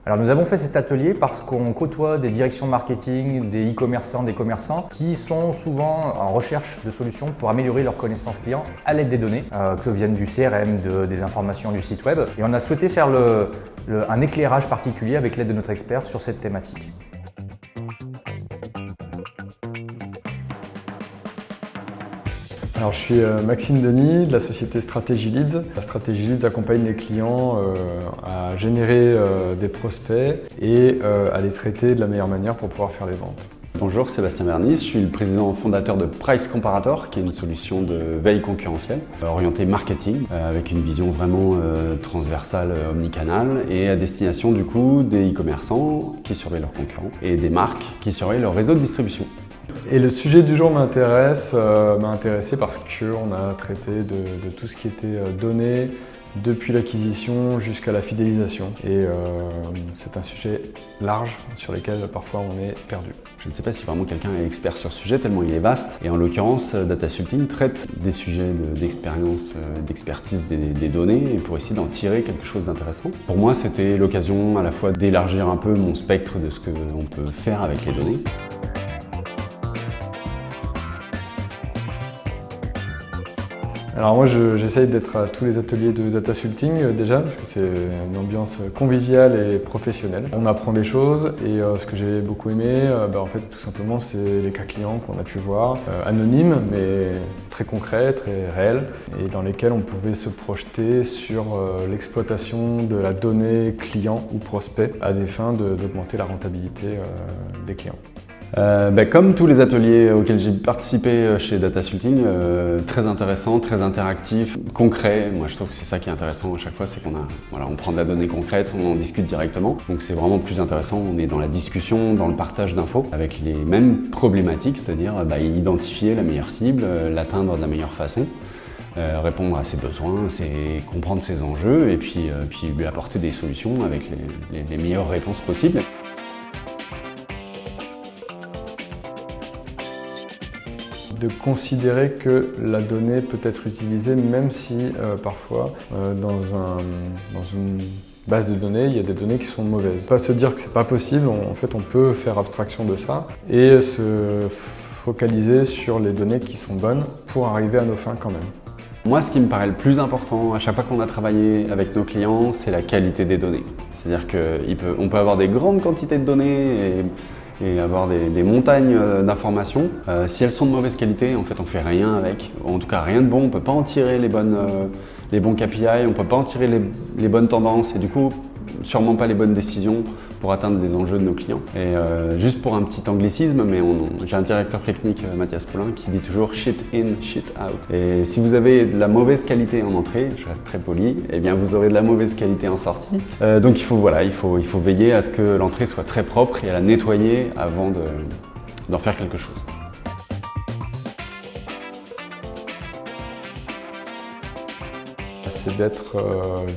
Alors nous avons fait cet atelier parce qu'on côtoie des directions marketing, des e-commerçants, des commerçants qui sont souvent en recherche de solutions pour améliorer leur connaissance client à l'aide des données, que ce vienne du CRM, des informations du site web. Et on a souhaité faire un éclairage particulier avec l'aide de notre expert sur cette thématique. Alors, je suis Maxime Denis de la société Strategy Leads. La Strategy Leads accompagne les clients à générer des prospects et à les traiter de la meilleure manière pour pouvoir faire les ventes. Bonjour, Sébastien Bernis, je suis le président fondateur de Price Comparator, qui est une solution de veille concurrentielle orientée marketing, avec une vision vraiment transversale, omnicanale, et à destination du coup des e-commerçants qui surveillent leurs concurrents et des marques qui surveillent leur réseau de distribution. Et le sujet du jour m'a intéressé parce qu'on a traité de tout ce qui était données, depuis l'acquisition jusqu'à la fidélisation. Et c'est un sujet large sur lequel parfois on est perdu. Je ne sais pas si vraiment quelqu'un est expert sur ce sujet, tellement il est vaste. Et en l'occurrence, Datasulting traite des sujets d'expérience, d'expertise des données et pour essayer d'en tirer quelque chose d'intéressant. Pour moi, c'était l'occasion à la fois d'élargir un peu mon spectre de ce qu'on peut faire avec les données. Alors moi j'essaye d'être à tous les ateliers de Datasulting déjà parce que c'est une ambiance conviviale et professionnelle. On apprend des choses et ce que j'ai beaucoup aimé, en fait tout simplement c'est les cas clients qu'on a pu voir, anonymes mais très concrets, très réels et dans lesquels on pouvait se projeter sur l'exploitation de la donnée client ou prospect à des fins d'augmenter la rentabilité des clients. Comme tous les ateliers auxquels j'ai participé chez Datasulting, très intéressant, très interactif, concret. Moi je trouve que c'est ça qui est intéressant à chaque fois, c'est on prend de la donnée concrète, on en discute directement. Donc c'est vraiment plus intéressant, on est dans la discussion, dans le partage d'infos, avec les mêmes problématiques, c'est-à-dire identifier la meilleure cible, l'atteindre de la meilleure façon. Répondre à ses besoins, comprendre ses enjeux et puis lui apporter des solutions avec les meilleures réponses possibles. De considérer que la donnée peut être utilisée même si parfois dans une base de données, il y a des données qui sont mauvaises. Pas se dire que c'est pas possible, en fait on peut faire abstraction de ça et se focaliser sur les données qui sont bonnes pour arriver à nos fins quand même. Moi, ce qui me paraît le plus important à chaque fois qu'on a travaillé avec nos clients, c'est la qualité des données. C'est-à-dire qu'on peut avoir des grandes quantités de données et avoir des montagnes d'informations. Si elles sont de mauvaise qualité, en fait, on fait rien avec. En tout cas, rien de bon. On ne peut pas en tirer les bons KPI, on ne peut pas en tirer les bonnes tendances et du coup, sûrement pas les bonnes décisions pour atteindre les enjeux de nos clients. Et juste pour un petit anglicisme, mais j'ai un directeur technique, Mathias Paulin, qui dit toujours shit in, shit out. Et si vous avez de la mauvaise qualité en entrée, je reste très poli, eh bien vous aurez de la mauvaise qualité en sortie. Donc il faut veiller à ce que l'entrée soit très propre et à la nettoyer avant d'en faire quelque chose. C'est d'être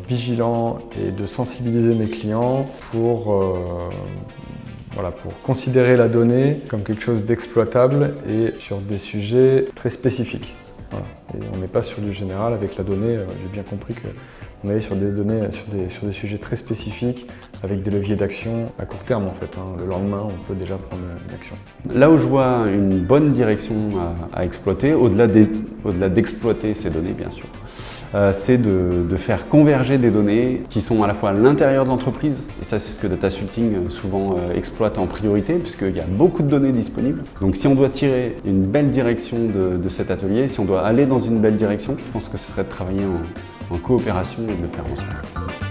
vigilant et de sensibiliser mes clients pour considérer la donnée comme quelque chose d'exploitable et sur des sujets très spécifiques. Voilà. Et on n'est pas sur du général avec la donnée, j'ai bien compris qu'on allait sur des données, sur des sujets très spécifiques avec des leviers d'action à court terme en fait. Le lendemain, on peut déjà prendre une action. Là où je vois une bonne direction à exploiter, au-delà d'exploiter ces données bien sûr, c'est de faire converger des données qui sont à la fois à l'intérieur de l'entreprise, et ça c'est ce que Datasulting souvent exploite en priorité, puisqu'il y a beaucoup de données disponibles. Donc si on doit tirer une belle direction de cet atelier, si on doit aller dans une belle direction, je pense que ce serait de travailler en coopération et de le faire ensemble.